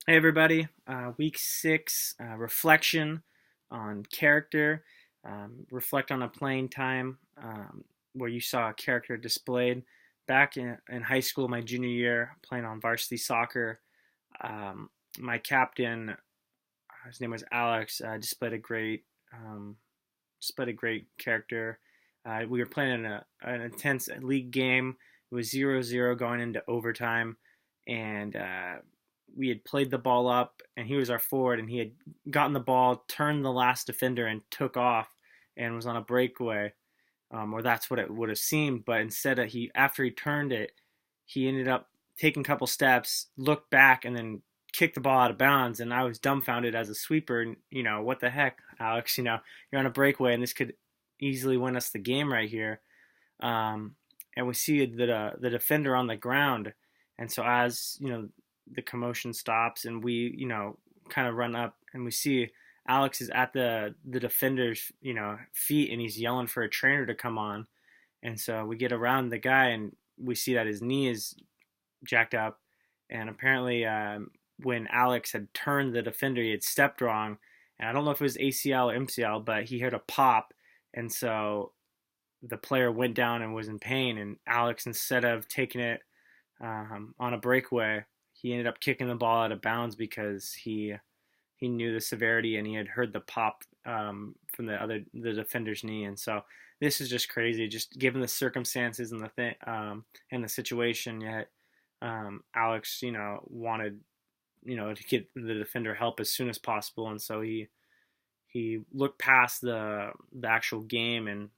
Hey everybody, week 6 reflection on character. Reflect on a playing time where you saw a character displayed. Back in high school, my junior year, playing on varsity soccer, my captain, his name was Alex, displayed a great character. We were playing in an intense league game. It was 0-0 going into overtime, and we had played the ball up, and he was our forward, and he had gotten the ball, turned the last defender, and took off, and was on a breakaway, or that's what it would have seemed. But instead, after he turned it, he ended up taking a couple steps, looked back, and then kicked the ball out of bounds. And I was dumbfounded as a sweeper. And what the heck, Alex? You're on a breakaway, and this could easily win us the game right here. And we see the defender on the ground, and so as the commotion stops, and we kind of run up, and we see Alex is at the defender's feet, and he's yelling for a trainer to come on. And so we get around the guy, and we see that his knee is jacked up, and apparently when Alex had turned the defender, he had stepped wrong, and I don't know if it was ACL or MCL, but he heard a pop, and so the player went down and was in pain, and Alex, instead of taking it on a breakaway, he ended up kicking the ball out of bounds because he knew the severity, and he had heard the pop from the defender's knee. And so this is just crazy, just given the circumstances and and the situation. Yet Alex, wanted to get the defender help as soon as possible, and so he looked past the actual game and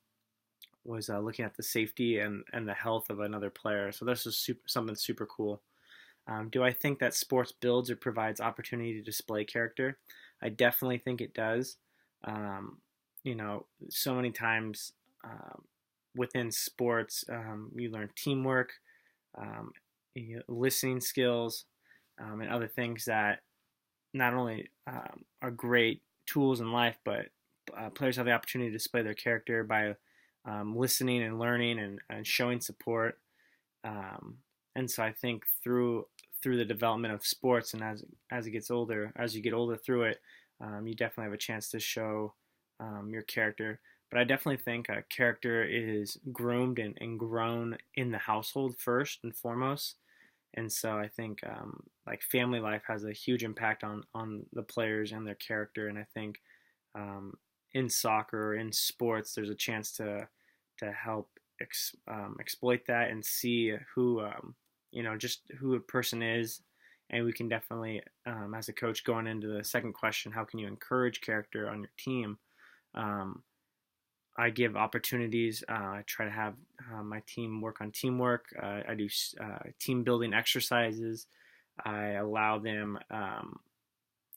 was looking at the safety and the health of another player. So this is something super cool. Do I think that sports builds or provides opportunity to display character? I definitely think it does. So many times within sports, you learn teamwork, um, listening skills, and other things that not only are great tools in life, but players have the opportunity to display their character by listening and learning and showing support. Um, and so I think through the development of sports, and as it gets older, as you get older through it, you definitely have a chance to show your character. But I definitely think a character is groomed and grown in the household first and foremost. And so I think like family life has a huge impact on the players and their character. And I think um, in soccer, in sports, there's a chance to help exploit that and see who just who a person is. And we can definitely, as a coach, going into the second question, how can you encourage character on your team? Um, I give opportunities. I try to have my team work on teamwork. I do team building exercises. I allow them,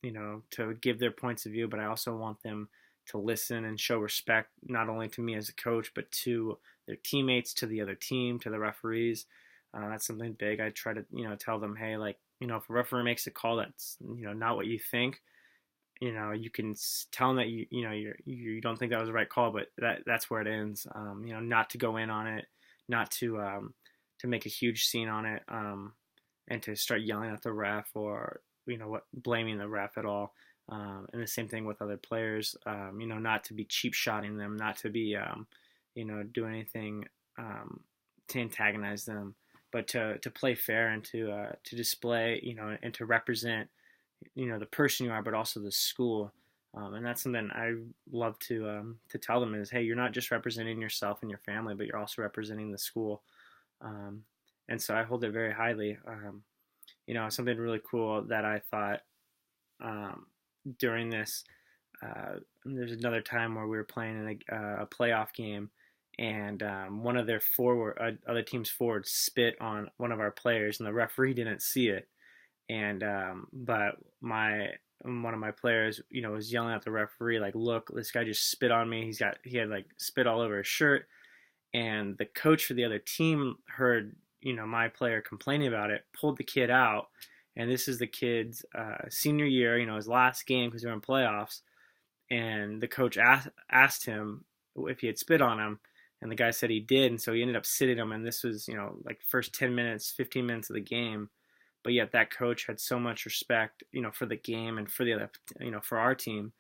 to give their points of view, but I also want them to listen and show respect, not only to me as a coach, but to their teammates, to the other team, to the referees. That's something big. I try to, tell them, hey, like, if a referee makes a call that's, not what you think, you can tell them that you don't think that was the right call, but that's where it ends. Not to go in on it, not to make a huge scene on it, and to start yelling at the ref or blaming the ref at all. And the same thing with other players. Not to be cheap shotting them, not to be do anything to antagonize them, but to play fair and to display and to represent the person you are, but also the school. And that's something I love to tell them is, hey, you're not just representing yourself and your family, but you're also representing the school. And so I hold it very highly. Something really cool that I thought during this. There's another time where we were playing in a playoff game, and one of their other team's forwards spit on one of our players, and the referee didn't see it. And but one of my players, was yelling at the referee like, "Look, this guy just spit on me. He had like spit all over his shirt." And the coach for the other team heard, my player complaining about it, pulled the kid out. And this is the kid's senior year, his last game because they were in playoffs. And the coach asked him if he had spit on him, and the guy said he did. And so he ended up sitting him. And this was, like first 10 minutes, 15 minutes of the game. but yet that coach had so much respect, for the game and for the other, for our team,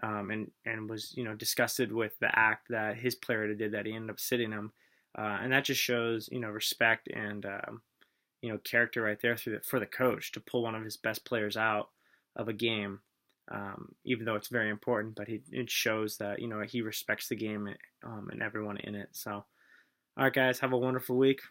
and was disgusted with the act that his player did, that he ended up sitting him, and that just shows respect and character right there for the coach to pull one of his best players out of a game, even though it's very important. But it shows that he respects the game, and everyone in it. So, all right, guys, have a wonderful week.